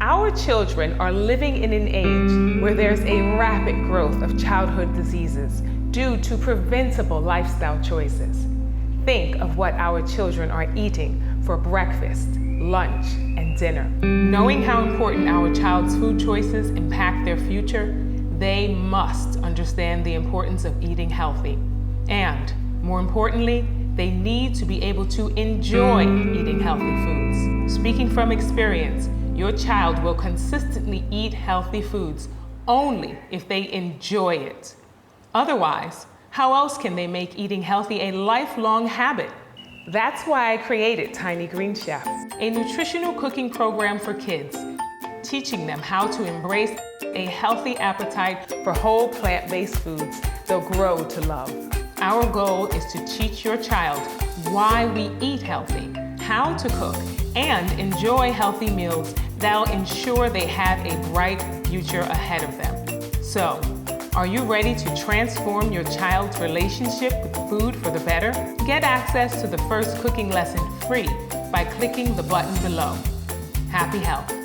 Our children are living in an age where there's a rapid growth of childhood diseases due to preventable lifestyle choices. Think of what our children are eating for breakfast, lunch, and dinner. Knowing how important our child's food choices impact their future, they must understand the importance of eating healthy. And, more importantly, they need to be able to enjoy eating healthy foods. Speaking from experience, your child will consistently eat healthy foods only if they enjoy it. Otherwise, how else can they make eating healthy a lifelong habit? That's why I created Tiny Green Chef, a nutritional cooking program for kids, teaching them how to embrace a healthy appetite for whole plant-based foods they'll grow to love. Our goal is to teach your child why we eat healthy, how to cook, and enjoy healthy meals that'll ensure they have a bright future ahead of them. So, are you ready to transform your child's relationship with food for the better? Get access to the first cooking lesson free by clicking the button below. Happy health.